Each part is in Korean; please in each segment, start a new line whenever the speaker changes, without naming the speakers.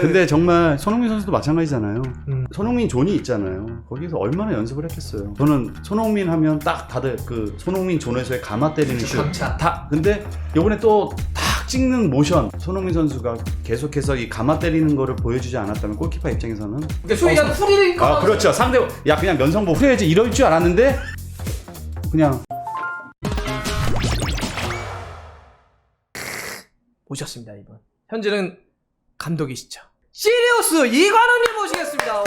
근데 정말 손흥민 선수도 마찬가지잖아요. 손흥민 존이 있잖아요. 거기서 얼마나 연습을 했겠어요. 저는 손흥민 하면 딱 다들 그 손흥민 존에서의 가마 때리는 슛. 다. 근데 요번에 또 탁 찍는 모션. 손흥민 선수가 계속해서 이 가마 때리는 거를 보여주지 않았다면 골키퍼 입장에서는.
그러니까 소위 얘기하는 후리를.
아, 그렇죠. 상대, 야, 그냥 면성보 후려야지 이럴 줄 알았는데, 그냥.
모셨습니다, 이번. 현재는 감독이시죠. 시리우스 이관훈님 모시겠습니다.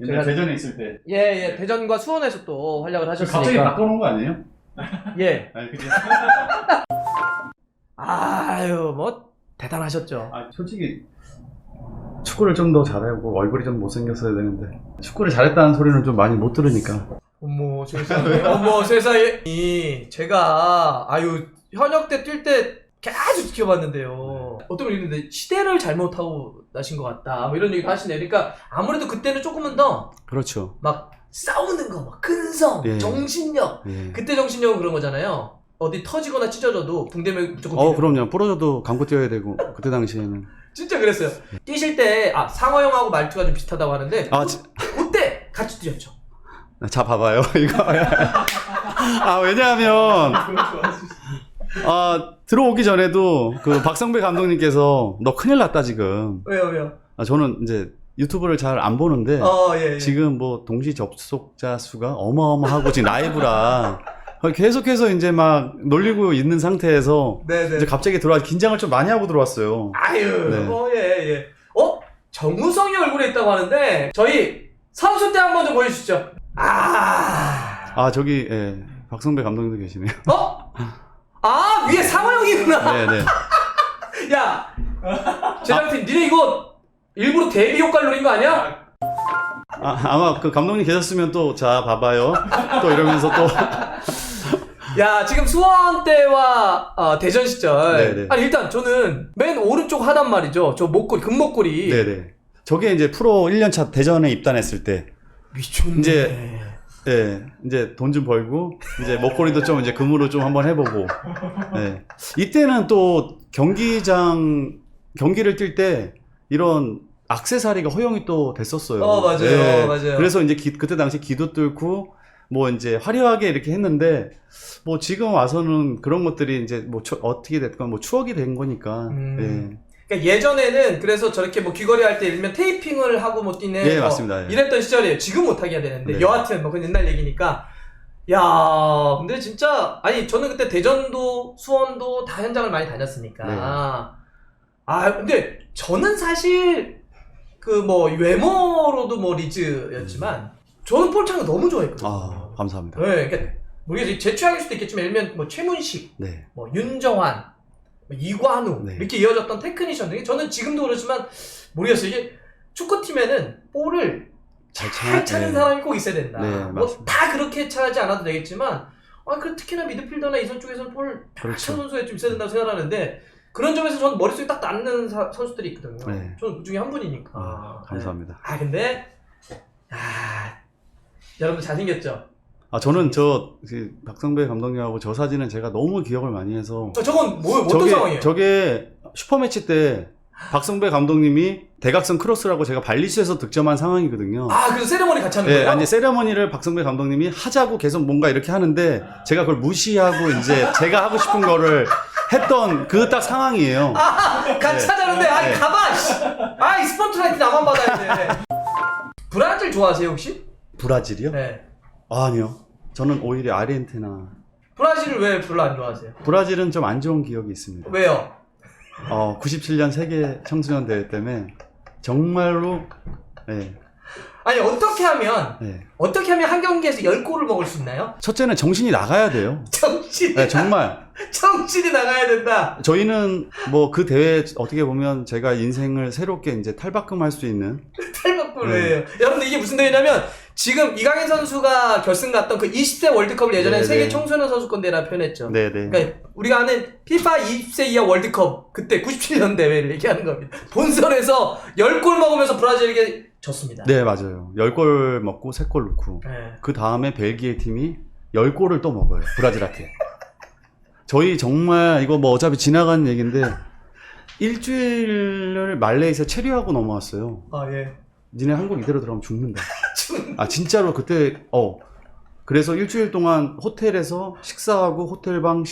제가 대전에 있을 때.
예, 대전과 수원에서 또 활약을 하셨으니까.
갑자기 바꿔놓은 거 아니에요?
예.
아니, 그게.
아유, 뭐 대단하셨죠.
아, 솔직히 축구를 좀 더 잘하고 얼굴이 좀 못생겼어야 되는데 축구를 잘했다는 소리는 좀 많이 못 들으니까.
어머 세상에. 어머 세상에. 제가 현역 때 뛸 때 계속 지켜봤는데요. 어떤 걸 읽는데 시대를 잘못하고 나신 것 같다. 뭐 이런 얘기도 하시네요. 그러니까 아무래도 그때는 조금은 더
그렇죠.
막 싸우는 거, 막 근성,
예.
정신력.
예.
그때 정신력은 그런 거잖아요. 어디 터지거나 찢어져도 붕대면 무조건.
그럼요. 부러져도 감고 뛰어야 되고 그때 당시에는.
진짜 그랬어요. 뛰실 때 상호 형하고 말투가 좀 비슷하다고 하는데 그때 같이 뛰었죠.
자, 봐봐요. 이거. 왜냐하면 들어오기 전에도 그 박성배 감독님께서 너 큰일 났다 지금.
왜요?
저는 이제 유튜브를 잘 안 보는데
예.
지금 뭐 동시 접속자 수가 어마어마하고 지금 라이브라 계속해서 이제 막 놀리고 있는 상태에서
네네.
이제 갑자기 들어와 긴장을 좀 많이 하고 들어왔어요.
아유,
네.
예. 정우성이 얼굴에 있다고 하는데 저희 선수 때 한번 좀 보여주시죠.
저기 박성배 감독님도 계시네요.
위에 상호 형이구나.
네네.
야, 제작팀 니네 이거 일부러 대비 효과를 노린 거 아니야?
아마 그 감독님 계셨으면 또 자 봐봐요. 또 이러면서 또.
야, 지금 수원 때와 대전 시절.
네네.
아니 일단 저는 맨 오른쪽 하단 말이죠. 저 목걸이, 금목걸이.
네네. 저게 이제 프로 1년차 대전에 입단했을 때.
미쳤네.
이제 돈 좀 벌고 이제 목걸이도 좀 이제 금으로 좀 한번 해보고. 네. 이때는 또 경기를 뛸 때 이런 액세서리가 허용이 또 됐었어요.
맞아요.
네.
맞아요.
그래서 이제 그때 당시 기도 뚫고 뭐 이제 화려하게 이렇게 했는데 뭐 지금 와서는 그런 것들이 이제 뭐 어떻게 됐건 뭐 추억이 된 거니까. 네.
그러니까 예전에는 그래서 저렇게 뭐 귀걸이 할 때 일면 테이핑을 하고 뭐 뛰는.
예, 맞습니다. 예.
이랬던 시절이에요. 지금 못하게 해야 되는데.
네.
여하튼 뭐 그건 옛날 얘기니까. 야, 근데 진짜 저는 그때 대전도 수원도 다 현장을 많이 다녔으니까.
네.
근데 저는 사실 그 뭐 외모로도 뭐 리즈였지만 저는 폴창을 너무 좋아했거든요.
감사합니다.
네, 그러니까 모르겠어요. 제 취향일 수도 있겠지만 예를 들면 뭐 최문식,
네.
뭐 윤정환, 뭐 이관우
네.
이렇게 이어졌던 테크니션들. 저는 지금도 그렇지만 모르겠어요. 이게 축구팀에는 볼을 잘 차는 사람이 꼭 있어야 된다.
네,
뭐
맞습니다.
다 그렇게 차지 않아도 되겠지만, 특히나 미드필더나 이선 쪽에서는 볼
그렇죠.
차는 선수가 좀 있어야 된다고 생각하는데, 그런 점에서 저는 머릿속에 딱 남는 선수들이 있거든요.
네.
저는 그 중에 한 분이니까.
감사합니다.
네. 근데 여러분 잘생겼죠?
저는 그 박성배 감독님하고 저 사진은 제가 너무 기억을 많이 해서.
저건 어떤 상황이에요?
저게 슈퍼매치 때 박성배 감독님이 대각선 크로스라고 제가 발리스에서 득점한 상황이거든요.
그래서 세레머니 같이 하는 거예요?
아니, 세레머니를 박성배 감독님이 하자고 계속 뭔가 이렇게 하는데 제가 그걸 무시하고 이제 제가 하고 싶은 거를 했던 그 딱 상황이에요.
같이 하자는데 가만! 이 스포트라이트 나만 받아야 돼. 브라질 좋아하세요 혹시?
브라질이요?
네.
아니요. 저는 오히려 아르헨티나.
브라질을 왜 별로 안 좋아하세요?
브라질은 좀 안 좋은 기억이 있습니다.
왜요?
97년 세계 청소년 대회 때문에 정말로.
어떻게 하면 한 경기에서 10골을 먹을 수 있나요?
첫째는 정신이 나가야 돼요.
정신이 나가야 된다.
저희는 뭐 그 대회 어떻게 보면 제가 인생을 새롭게 이제 탈바꿈할 수 있는.
탈바꿈을 해요. 여러분들 이게 무슨 대회냐면 지금 이강인 선수가 결승 갔던 그 20세 월드컵을 예전에
네네.
세계 청소년 선수권 대회라 표현했죠.
네네.
그러니까 우리가 아는 피파 20세 이하 월드컵 그때 97년 대회를 얘기하는 겁니다. 본선에서 10골 먹으면서 브라질에게 졌습니다.
네, 맞아요. 10골 먹고 3골 넣고.
네.
그 다음에 벨기에 팀이 10골을 또 먹어요. 브라질한테. 저희 정말 이거 뭐 어차피 지나간 얘기인데 일주일을 말레이시아 체류하고 넘어왔어요.
아, 예.
니네 한국 이대로 들어가면 죽는다. 아, 진짜로 그때, 그래서 일주일 동안 호텔에서 식사하고 호텔방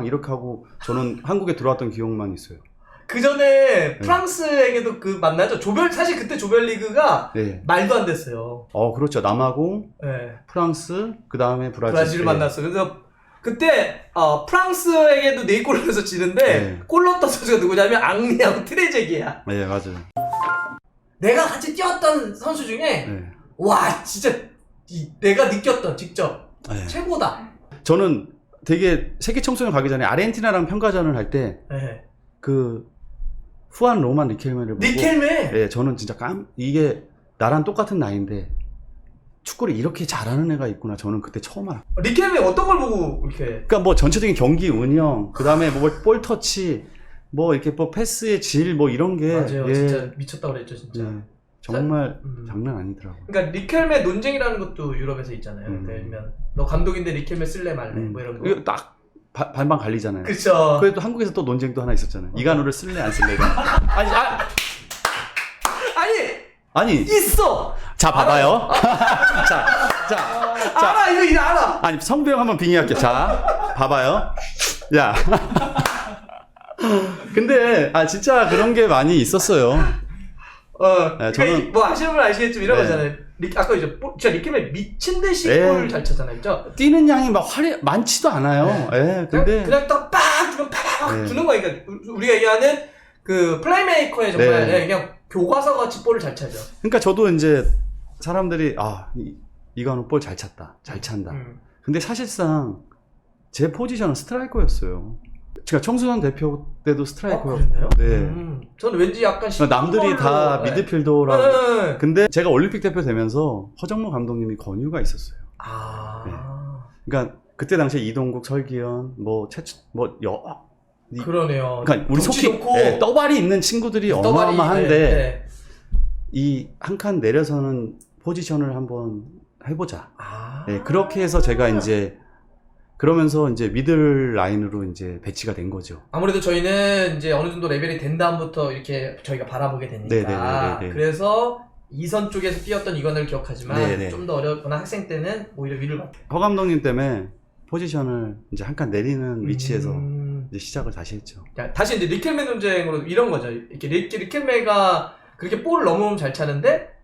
이렇게 하고 저는 한국에 들어왔던 기억만 있어요.
그 전에 프랑스에게도 그 만나죠. 사실 그때 조별리그가
네.
말도 안 됐어요.
그렇죠. 남아공,
네.
프랑스, 그 다음에
브라질을 만났어요. 그래서 그때 프랑스에게도 4골을 넣어서 지는데
네.
골 넣었던 선수가 누구냐면 앙리하고 트레제기야.
네, 맞아요.
내가 같이 뛰었던 선수 중에
네.
와 진짜 내가 느꼈던 직접
네.
최고다.
저는 되게 세계 청소년 가기 전에 아르헨티나랑 평가전을 할 때 그
네.
후안 로만 리켈메를 보고
리켈메.
네, 저는 진짜 이게 나랑 똑같은 나이인데 축구를 이렇게 잘하는 애가 있구나. 저는 그때 처음 알았어요.
리켈메 어떤 걸 보고 이렇게?
그러니까 뭐 전체적인 경기 운영, 그 다음에 뭐 볼 터치, 뭐 이렇게 뭐 패스의 질, 뭐 이런 게
맞아요. 진짜 미쳤다 그랬죠 진짜.
정말 장난 아니더라고.
그러니까 리켈메 논쟁이라는 것도 유럽에서 있잖아요. 그러면 너 감독인데 리켈메 쓸래 말래 뭐 이런 거.
이거 딱 반반 갈리잖아요.
그쵸.
그래도 한국에서 또 논쟁도 하나 있었잖아요. 이간호를 쓸래 안 쓸래. 아니
있어.
자 봐봐요. 자
알아 이거 알아.
아니 성병 한번 빙의할게요. 자 봐봐요. 야. 근데 진짜 그런 게 많이 있었어요.
그러니까
저는
뭐 아시는 분 아시겠지만 이런
네.
거잖아요. 아까 이제 진짜 리켈메 미친 듯이
네.
골을 잘 쳤잖아요, 그죠?
뛰는 양이 막 많지도 않아요. 근데
그냥 딱빡 주면 팍팍
네.
주는 거니까 우리가 얘기하는 그 플레이메이커의 정말
네.
그냥 교과서 같이 볼을 잘 차죠.
그러니까 저도 이제 사람들이 이간호 볼 잘 찼다, 잘 찬다. 근데 사실상 제 포지션은 스트라이커였어요. 제가 청소년 대표 때도 스트라이커였고.
그랬나요?
네.
저는 왠지 약간
남들이 다
네.
미드필더라고.
네.
근데 제가 올림픽 대표 되면서 허정무 감독님이 권유가 있었어요.
아.
네. 그러니까 그때 당시에 이동국, 설기현,
그러네요.
그러니까 우리
덩치
속히
좋고
떠발이 있는 친구들이
떠발이,
어마어마한데
네.
이 한 칸 내려서는 포지션을 한번 해보자.
아.
네, 그렇게 해서 제가 이제 그러면서 이제 미들 라인으로 이제 배치가 된 거죠.
아무래도 저희는 이제 어느 정도 레벨이 된 다음부터 이렇게 저희가 바라보게 되니까.
네네네네.
그래서 2선 쪽에서 뛰었던 이건을 기억하지만
네네.
좀 더 어렵거나 학생 때는 오히려 위를 봤다.
허 감독님 때문에 포지션을 이제 한 칸 내리는 위치에서 이제 시작을 다시 했죠.
자, 다시 이제 리켈메 논쟁으로 이런 거죠. 이렇게 리켈메가 그렇게 볼을 넘으면 잘 차는데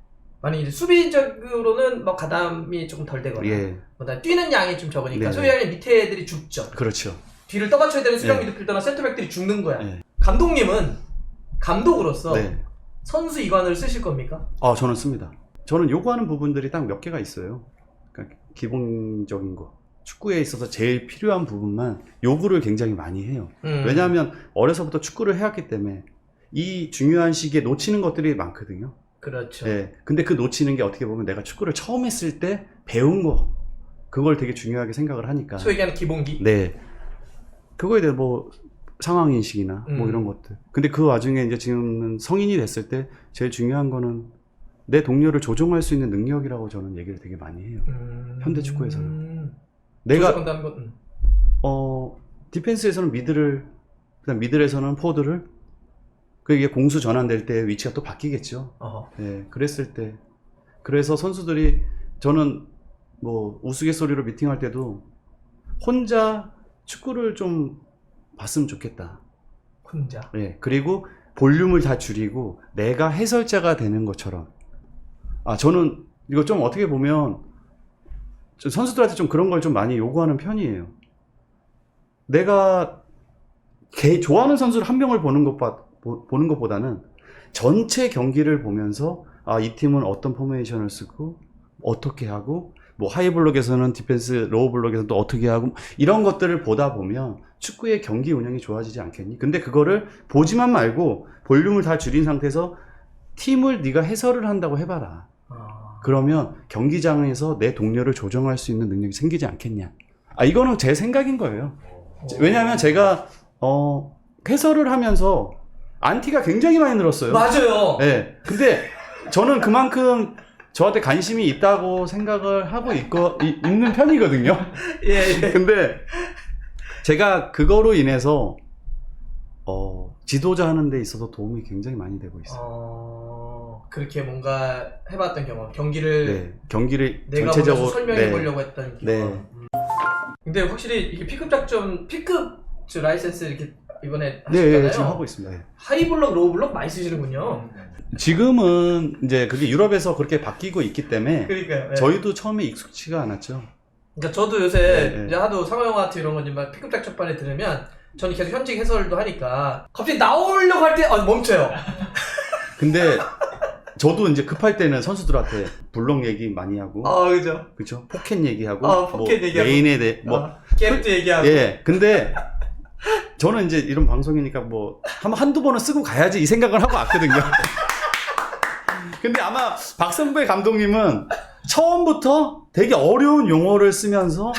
만약 이제 수비적으로는 뭐 가담이 조금 덜 되거나
예,
뛰는 양이 좀 적으니까
네네.
소위 말하는 밑에 애들이 죽죠.
그렇죠.
뒤를 떠받쳐야 되는 수비형
네.
미드필더나 센터백들이 죽는 거야.
네.
감독님은 감독으로서
네.
선수 이관을 쓰실 겁니까?
저는 씁니다. 저는 요구하는 부분들이 딱 몇 개가 있어요. 그러니까 기본적인 거. 축구에 있어서 제일 필요한 부분만 요구를 굉장히 많이 해요. 왜냐하면 어려서부터 축구를 해왔기 때문에 이 중요한 시기에 놓치는 것들이 많거든요.
그렇죠.
네. 근데 그 놓치는 게 어떻게 보면 내가 축구를 처음 했을 때 배운 거, 그걸 되게 중요하게 생각을 하니까.
소위 얘기하는 기본기.
네. 그거에 대해 뭐 상황인식이나 뭐 이런 것들. 근데 그 와중에 이제 지금은 성인이 됐을 때 제일 중요한 거는 내 동료를 조종할 수 있는 능력이라고 저는 얘기를 되게 많이 해요. 현대 축구에서는. 내가
조종한다는 건.
디펜스에서는 그다음 미들에서는 포드를 그게 공수 전환될 때 위치가 또 바뀌겠죠. 네, 그랬을 때. 그래서 선수들이 저는 뭐 우스갯소리로 미팅할 때도 혼자 축구를 좀 봤으면 좋겠다.
혼자.
네, 그리고 볼륨을 다 줄이고 내가 해설자가 되는 것처럼. 저는 이거 좀 어떻게 보면 선수들한테 좀 그런 걸 좀 많이 요구하는 편이에요. 내가 좋아하는 선수를 한 명을 보는 것보다는 전체 경기를 보면서 이 팀은 어떤 포메이션을 쓰고 어떻게 하고 뭐 하이 블록에서는 디펜스, 로우 블록에서는 또 어떻게 하고 이런 것들을 보다 보면 축구의 경기 운영이 좋아지지 않겠니? 근데 그거를 보지만 말고 볼륨을 다 줄인 상태에서 팀을 네가 해설을 한다고 해봐라. 그러면 경기장에서 내 동료를 조정할 수 있는 능력이 생기지 않겠냐. 이거는 제 생각인 거예요. 왜냐하면 제가 해설을 하면서 안티가 굉장히 많이 늘었어요.
맞아요.
네. 근데 저는 그만큼 저한테 관심이 있다고 생각을 하고 있는 편이거든요.
예.
근데 제가 그거로 인해서 지도자 하는 데 있어서 도움이 굉장히 많이 되고 있어요.
그렇게 뭔가 해봤던 경험, 경기를
내가
전체적으로 설명해 보려고 했던 경험.
네.
근데 확실히 이게 피급 라이센스 이렇게 이번에
네,
하셨잖아요.
지금 하고 있습니다. 네.
하이블럭, 로우블럭 많이 쓰시는군요.
지금은 이제 그게 유럽에서 그렇게 바뀌고 있기 때문에
그러니까요. 네.
저희도 처음에 익숙치가 않았죠.
그러니까 저도 요새 이제 하도 상호영화 같은 이런 거 피급 작전반에 들으면 저는 계속 현직 해설도 하니까 갑자기 나오려고 할 때 멈춰요.
근데 저도 이제 급할 때는 선수들한테 블록 얘기 많이 하고,
그죠.
그렇죠. 포켓 얘기하고,
포켓 얘기하고,
메인에 대해
갭도 얘기하고.
예. 근데 저는 이제 이런 방송이니까 한두 번은 쓰고 가야지 이 생각을 하고 왔거든요. 근데 아마 박선배 감독님은 처음부터 되게 어려운 용어를 쓰면서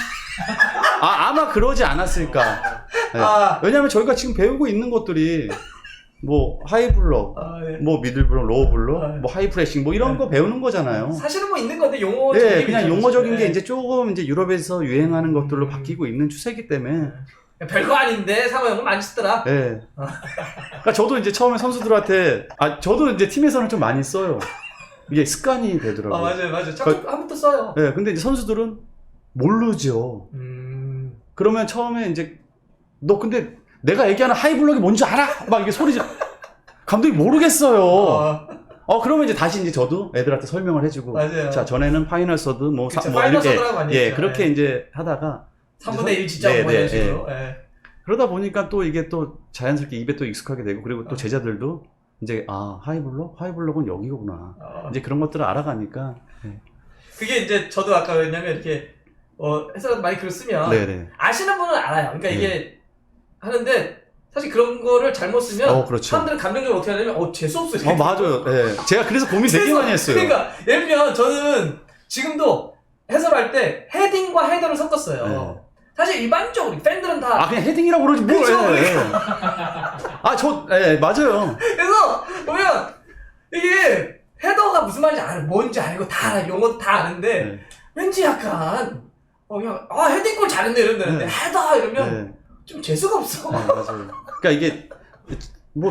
아마 그러지 않았을까. 네. 왜냐면 저희가 지금 배우고 있는 것들이 하이블럭,
네.
미들블럭, 로우블럭, 하이프레싱 이런 거 배우는 거잖아요.
사실은 있는 건데 용어
네, 그냥 용어적인 게 이제 조금 이제 유럽에서 유행하는 것들로 바뀌고 있는 추세이기 때문에
별거 아닌데 상호형은 많이 쓰더라.
네. 그러니까 저도 이제 처음에 선수들한테 저도 이제 팀에서는 좀 많이 써요. 이게 습관이 되더라고요.
맞아요. 자꾸 한부터 써요.
네, 근데 이제 선수들은 모르죠. 그러면 처음에 이제 너 근데 내가 얘기하는 하이블럭이 뭔지 알아? 이게 소리죠. 감독이 모르겠어요. 그러면 이제 다시 이제 저도 애들한테 설명을 해주고.
맞아요.
자, 전에는 파이널 서드
파이널 서드라고 많이 했죠.
그렇게 이제 하다가
3분의 1 진짜 이런 식으로.
그러다 보니까 또 이게 또 자연스럽게 입에 또 익숙하게 되고, 그리고 또 제자들도 이제 하이블럭은 여기구나. 이제 그런 것들을 알아가니까.
그게 이제 저도 아까 왜냐면 이렇게 해설한테 많이 글을 쓰면 아시는 분은 알아요. 그러니까 이게 하는데 사실 그런 거를 잘못 쓰면
그렇죠.
사람들은 감정적으로 어떻게 하냐면 재수없어요.
맞아요. 네. 제가 그래서 고민 되게 많이 했어요.
그러니까 예를 들면 저는 지금도 해설할 때 헤딩과 헤더를 섞었어요.
네.
사실 일반적으로 팬들은 다
그냥 헤딩이라고 그러지 뭘.
그쵸,
맞아요.
그래서 보면 이게 헤더가 무슨 말인지 뭔지 알고 다 용어도 다 아는데 왠지 약간 그냥 헤딩골 잘했네 이러는데 헤더 이러면 좀 재수가 없어.
맞아요. 그러니까 이게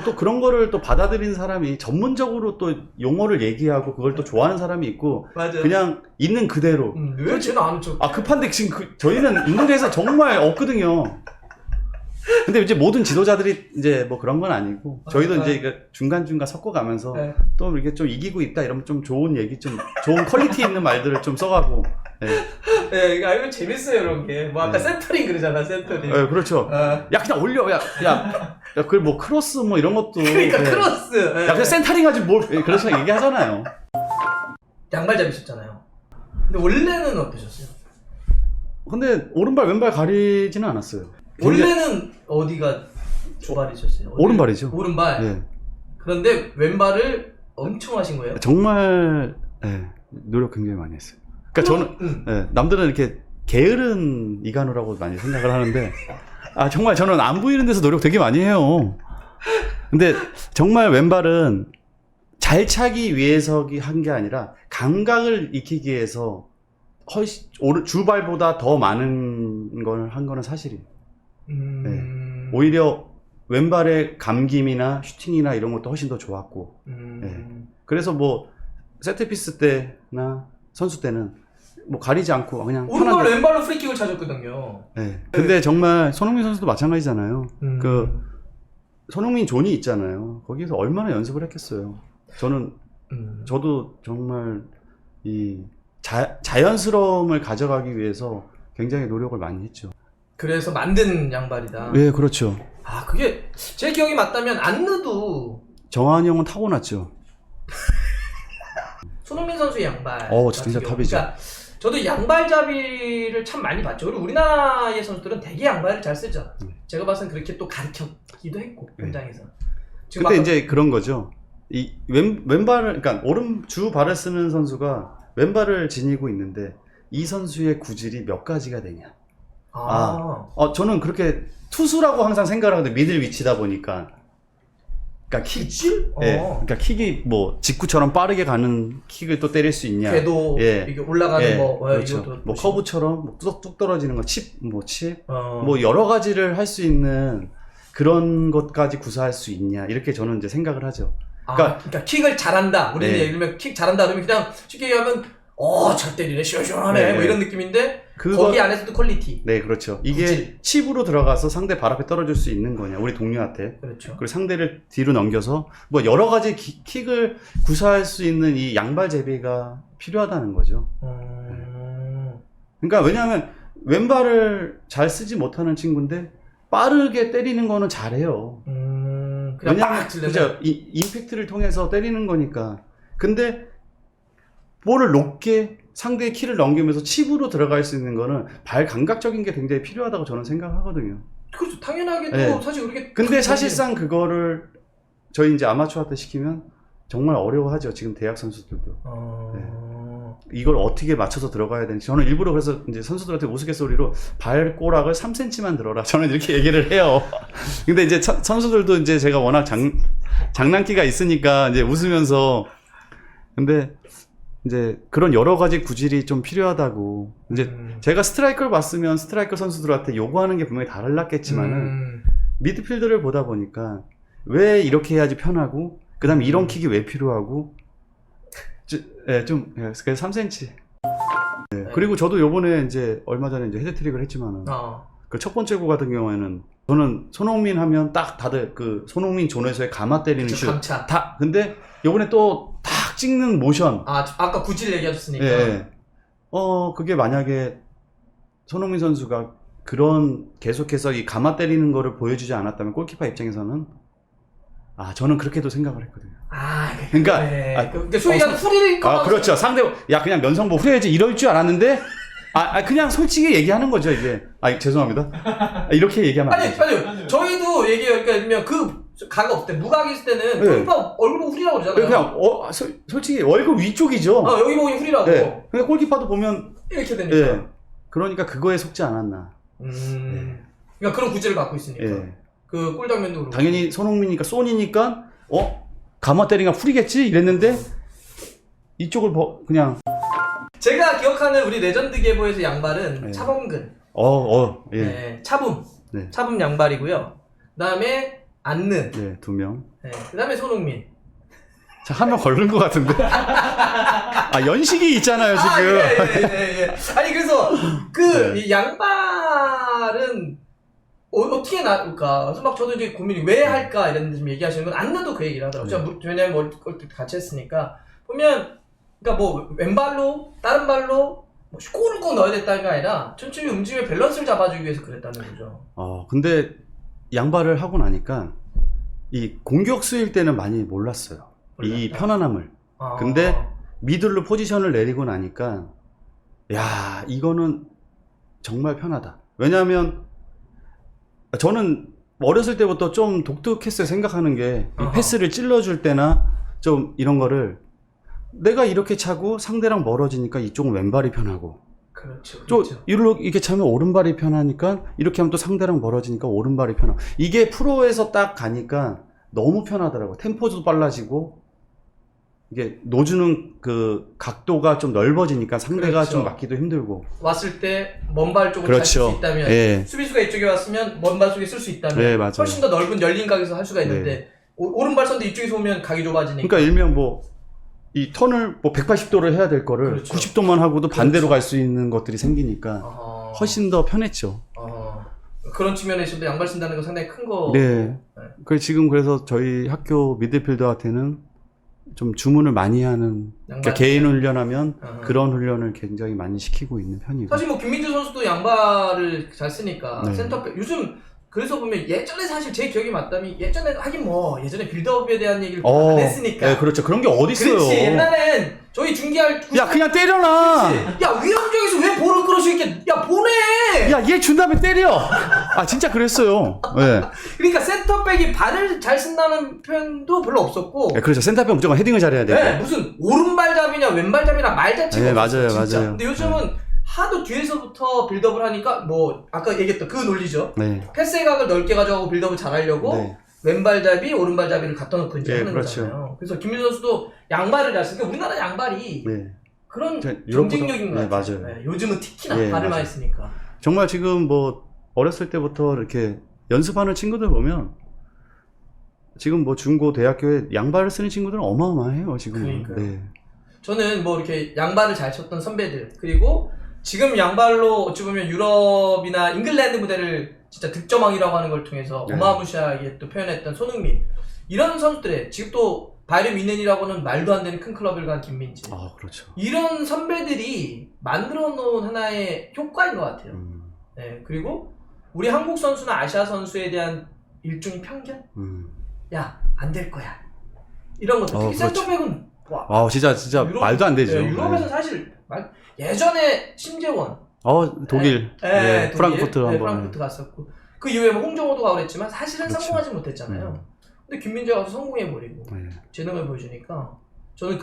또 그런 거를 또 받아들이는 사람이 전문적으로 또 용어를 얘기하고 그걸 또 좋아하는 사람이 있고,
맞아요.
그냥 있는 그대로.
왜 쟤는 아는 척?
급한데 지금 저희는 운동장에서 정말 없거든요. 근데 이제 모든 지도자들이 이제 그런 건 아니고, 저희도 이제 중간중간 섞어가면서 또 이렇게 좀 이기고 있다 이러면 좀 좋은 얘기, 좀 좋은 퀄리티 있는 말들을 좀 써가고.
이거 재밌어요, 이런 게. 아까 센터링 그러잖아, 센터링.
그렇죠. 야, 그냥 올려. 크로스 이런 것도.
그러니까 크로스.
야, 그냥 센터링 하지 그래서 얘기하잖아요.
양발 잡이셨잖아요. 근데 원래는 어떠셨어요?
근데 오른발, 왼발 가리지는 않았어요.
원래는 어디가 주발이셨어요?
오른발이죠.
오른발.
네.
그런데 왼발을 엄청 하신 거예요?
정말 노력 굉장히 많이 했어요. 그러니까 저는 남들은 이렇게 게으른 이간우라고 많이 생각을 하는데 정말 저는 안 보이는 데서 노력 되게 많이 해요. 근데 정말 왼발은 잘 차기 위해서 한 게 아니라 감각을 익히기 위해서 훨씬 주발보다 더 많은 걸 한 거는 사실이에요. 오히려 왼발의 감김이나 슈팅이나 이런 것도 훨씬 더 좋았고, 그래서 세트피스 때나 선수 때는 가리지 않고 그냥
오른발 왼발로 프리킥을 찾았거든요.
근데 정말 손흥민 선수도 마찬가지잖아요. 손흥민 존이 있잖아요. 거기서 얼마나 연습을 했겠어요. 저도 정말 이 자연스러움을 가져가기 위해서 굉장히 노력을 많이 했죠.
그래서 만든 양발이다.
네, 그렇죠.
그게 제 기억이 맞다면 안느도
정한이 형은 타고났죠.
손흥민 선수의 양발.
진짜 탑이죠.
그러니까 저도 양발잡이를 참 많이 봤죠. 그리고 우리나라의 선수들은 되게 양발을 잘 쓰죠. 제가 봐서는 그렇게 또 가르쳤기도 했고 현장에서.
근데 이제 그런 거죠. 이 왼발을, 그러니까 주 발을 쓰는 선수가 왼발을 지니고 있는데 이 선수의 구질이 몇 가지가 되냐. 저는 그렇게 투수라고 항상 생각을 하는데 미들 위치다 보니까. 그러니까
구질?
예, 그러니까 킥이 뭐 직구처럼 빠르게 가는 킥을 또 때릴 수 있냐.
궤도
예.
이게 올라가는
예,
뭐
그렇죠.
이것도
뭐
보시고.
커브처럼 뭐 뚝 떨어지는 거 칩, 뭐
뭐
여러 가지를 할 수 있는 그런 것까지 구사할 수 있냐 이렇게 저는 이제 생각을 하죠.
그러니까 킥을 잘한다. 우리는
네.
예를 들면 킥 잘한다 그러면 그냥 쉽게 얘기하면 잘 때리네 시원시원하네
네.
뭐 이런 느낌인데
그거-
거기 안에서도 퀄리티.
네, 그렇죠. 이게
구질.
칩으로 들어가서 상대 발 앞에 떨어질 수 있는 거냐, 우리 동료한테.
그렇죠.
그리고 상대를 뒤로 넘겨서 뭐 여러 가지 킥을 구사할 수 있는 이 양발 재비가 필요하다는 거죠. 그러니까 왜냐하면 왼발을 잘 쓰지 못하는 친구인데 빠르게 때리는 거는 잘해요.
그냥
왜냐하면
빡 찔러면
그죠? 임팩트를 통해서 때리는 거니까. 근데 볼을 높게 상대의 키를 넘기면서 칩으로 들어갈 수 있는 거는 발 감각적인 게 굉장히 필요하다고 저는 생각하거든요.
그렇죠. 당연하게도
네.
사실 그렇게
근데 사실상 그거를 저희 이제 아마추어 때 시키면 정말 어려워하죠. 지금 대학 선수들도. 이걸 어떻게 맞춰서 들어가야 되는지. 저는 일부러 그래서 이제 선수들한테 우스갯소리로 발꼬락을 3cm만 들어라. 저는 이렇게 얘기를 해요. 근데 이제 선수들도 이제 제가 워낙 장난기가 있으니까 이제 웃으면서. 근데 이제 그런 여러 가지 구질이 좀 필요하다고. 이제 제가 스트라이커를 봤으면 스트라이커 선수들한테 요구하는 게 분명히 달랐겠지만은 미드필더를 보다 보니까 왜 이렇게 해야지 편하고 그 다음에 이런 킥이 왜 필요하고 그래서 3cm. 네. 그리고 저도 요번에 이제 얼마 전에 이제 헤드트릭을 했지만은 그 첫 번째 구 같은 경우에는 저는 손흥민 하면 딱 다들 그 손흥민 존에서의 감아 때리는 슛.
감차.
다 근데 요번에 또 탁 찍는 모션.
아까 구질 얘기하셨으니까.
예. 그게 만약에 손흥민 선수가 그런 계속해서 이 감아 때리는 거를 보여주지 않았다면 골키퍼 입장에서는 저는 그렇게도 생각을 했거든요. 그러니까
근데 소위 말하는 후리를
그렇죠. 상대 그냥 면성보 후려야지 이럴 줄 알았는데 그냥 솔직히 얘기하는 거죠, 이게. 죄송합니다. 이렇게 얘기하면 안 되죠.
아니요. 저희도 얘기해요. 그러니까 예를 들면 각이 없을 때, 무각이 있을 때는 골키퍼 얼굴 보고 후리라고 그러잖아요.
그냥 솔직히 얼굴 위쪽이죠.
여기 보고 후리라고.
네. 근데 골키퍼도 보면
이렇게 되니까.
네. 그러니까 그거에 속지 않았나.
그러니까 그런 구질을 갖고 있으니까.
네.
그 골 장면도 그렇고.
당연히 손흥민이니까 소니니까 감아 때리니까 후리겠지 이랬는데 이쪽을 그냥.
제가 기억하는 우리 레전드 계보에서 양발은 차범근.
예.
네, 차붐.
네.
차붐 양발이고요. 그다음에 안느.
네, 2명.
네. 그다음에 손흥민.
자, 한 명 걸른 것 같은데. 연식이 있잖아요, 지금.
예. 아니 그래서 이 양발은 어떻게 나올까? 그래서 막 저도 이제 고민이 왜 할까 이런 좀 얘기하시는 건 안나도 그 얘기를 하더라고요. 왜냐면 월드컵 같이 했으니까 보면 그러니까 뭐 왼발로 다른 발로 골을 꼭 넣어야 됐다는 게 아니라 천천히 움직임의 밸런스를 잡아주기 위해서 그랬다는 거죠.
근데 양발을 하고 나니까 이 공격수일 때는 많이 몰랐어요. 이 편안함을. 근데 미들로 포지션을 내리고 나니까 이거는 정말 편하다. 왜냐하면 저는 어렸을 때부터 좀 독특했어요. 생각하는 게 이 패스를 찔러줄 때나 좀 이런 거를 내가 이렇게 차고 상대랑 멀어지니까 이쪽은 왼발이 편하고
그렇죠.
또 이렇게 차면 오른발이 편하니까 이렇게 하면 또 상대랑 멀어지니까 오른발이 편하고 이게 프로에서 딱 가니까 너무 편하더라고. 템포도 빨라지고 이게 놓주는 그 각도가 좀 넓어지니까 상대가 좀 맞기도 힘들고
왔을 때 먼 발 쪽으로 잘 쓸 수 있다면 수비수가 이쪽에 왔으면 먼 발 쪽에 쓸 수 있다면 훨씬 더 넓은 열린 각에서 할 수가 있는데 오른발 선대 이쪽에서 오면 각이 좁아지니까
그러니까 일명 이 턴을 180도를 해야 될 거를 90도만 하고도 반대로 갈 수 있는 것들이 생기니까 훨씬 더 편했죠.
그런 측면에서도 양발 쓴다는 건 상당히 큰 거.
네. 지금 그래서 저희 학교 미드필더한테는 좀 주문을 많이 하는 그러니까 개인 훈련하면 그런 훈련을 굉장히 많이 시키고 있는 편이고.
사실 김민주 선수도 양발을 잘 쓰니까 센터백 요즘 그래서 보면 예전에 사실 제 기억이 맞다면 예전에 하긴 예전에 빌드업에 대한 얘기를 안 했으니까.
네, 그렇죠. 그런 게 어디 있어요?
그렇지. 옛날엔 저희 중계할
그냥 때려놔.
야 위험적에서 왜 볼을 끌어서 이렇게 보내.
얘 준 다음에 때려. 아 진짜 그랬어요. 네.
그러니까 센터백이 발을 잘 쓴다는 표현도 별로 없었고.
네, 그렇죠. 센터백 무조건 헤딩을 잘해야 돼요.
네, 무슨 오른발잡이냐 왼발잡이냐 말 자체가
네,
없었어요.
맞아요,
진짜.
맞아요.
근데 요즘은 하도 뒤에서부터 빌드업을 하니까 뭐 아까 얘기했던 그 논리죠.
네.
패스의 각을 넓게 가져가고 빌드업을 잘하려고
네.
왼발잡이, 오른발잡이를 갖다 놓고 이제
네,
하는
그렇죠.
거잖아요. 그래서 김민수 선수도 양발을 잘 쓰니까 우리나라 양발이
네.
그런
유럽보다-
경쟁력인 것
네,
같아요.
맞아요.
네, 요즘은 특히나
네,
발을
맞아요.
많이 쓰니까.
정말 지금 뭐 어렸을 때부터 이렇게 연습하는 친구들 보면 지금 뭐 중고 대학교에 양발을 쓰는 친구들은 어마어마해요 지금.
그러니까요.
네.
저는 뭐 이렇게 양발을 잘 쳤던 선배들, 그리고 지금 양발로 어찌 보면 유럽이나 잉글랜드 무대를 진짜 득점왕이라고 하는 걸 통해서
네.
어마무시하게 또 표현했던 손흥민, 이런 선수들의 지금 또 바이에른 뮌헨이라고는 말도 안 되는 큰 클럽을 간 김민재,
아 그렇죠.
이런 선배들이 만들어 놓은 하나의 효과인 것 같아요. 네, 그리고 우리 한국 선수나 아시아 선수에 대한 일종의 편견? 야, 안 될 거야. 이런 것들. 특히
그렇죠.
센터백은 와,
아 진짜 말도 안 되죠.
네, 유럽에서 사실 예전에 심재원,
독일,
네, 독일,
프랑크푸르트
네,
한번.
프랑크푸르트 갔었고 그 이후에 뭐 홍정호도 가고 그랬지만 사실은
그렇죠.
성공하지 못했잖아요. 근데 김민재가 가서 성공해버리고
네.
재능을 보여주니까 저는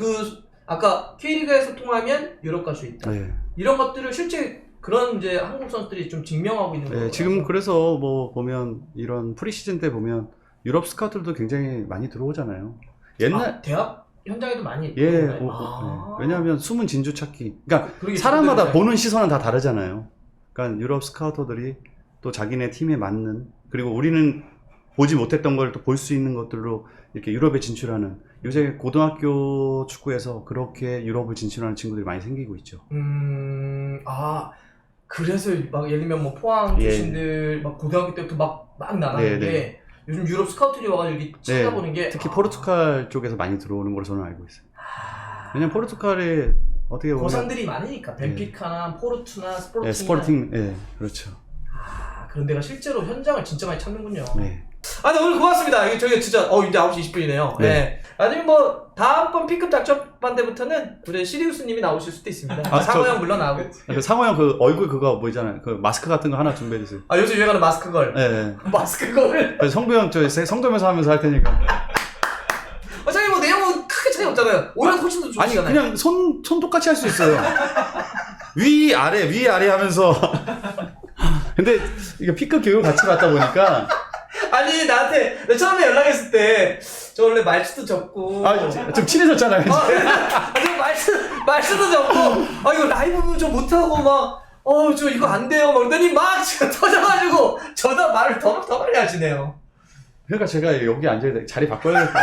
아까 K리그에서 통하면 유럽 갈 수 있다.
네.
이런 것들을 실제 그런 이제 한국 선수들이 좀 증명하고 있는 거예요.
네, 지금 그래서 뭐 보면 이런 프리시즌 때 보면 유럽 스카우트들도 굉장히 많이 들어오잖아요. 옛날
대학 현장에도 많이
예,
들어오나요?
네. 왜냐하면 숨은 진주 찾기. 그러니까
그러게
사람마다
저도
보는 시선은 다 다르잖아요. 그러니까 유럽 스카우터들이 또 자기네 팀에 맞는, 그리고 우리는 보지 못했던 걸 또 볼 수 있는 것들로 이렇게 유럽에 진출하는, 요새 고등학교 축구에서 그렇게 유럽을 진출하는 친구들이 많이 생기고 있죠.
그래서 막 예를 들면 뭐 포항 출신들 막 고등학교 때부터 막 나가는데
네.
요즘 유럽 스카우트들이 와가지고 이렇게 찾아보는 게
특히 포르투갈 쪽에서 많이 들어오는 걸로 저는 알고 있어요. 왜냐면 포르투갈에 어떻게 보면
고상들이 많으니까 벤피카나 포르투나 스포르팅이나
스포팅, 그렇죠.
그런 데가 실제로 현장을 진짜 많이 찾는군요.
네.
네, 오늘 고맙습니다. 저희 진짜 이제 9시 20분이네요.
네.
아니면 뭐 다음번 P급 작전반 때부터는 우리 시리우스님이 나오실 수도 있습니다. 상호 형 물론 나오고.
그 상호 형 그 얼굴 그거 뭐 있잖아요. 그 마스크 같은 거 하나 준비해 주세요.
요즘 유행하는 마스크 걸.
네.
마스크 걸.
그래서 성도 형 저 성도면서 하면서 할 테니까.
어차피 뭐 내용은 크게 차이 없잖아요. 오히려 훨씬 더
아니
좋으시잖아요.
그냥 손 똑같이 할 수 있어요. 위 아래 하면서. 근데 이게 P급 교육 같이 받다 보니까
아니 나한테 처음에 연락했을 때 저 원래 말수도 적고
좀 친해졌잖아요. 이제.
저 말수도 적고 이거 라이브는 좀 못하고 막 저 이거 안 돼요 막 그러더니 막 지금 터져가지고 저다 말을 더 많이 하시네요.
그러니까 제가 여기 앉아야 돼. 자리 바꿔야겠다.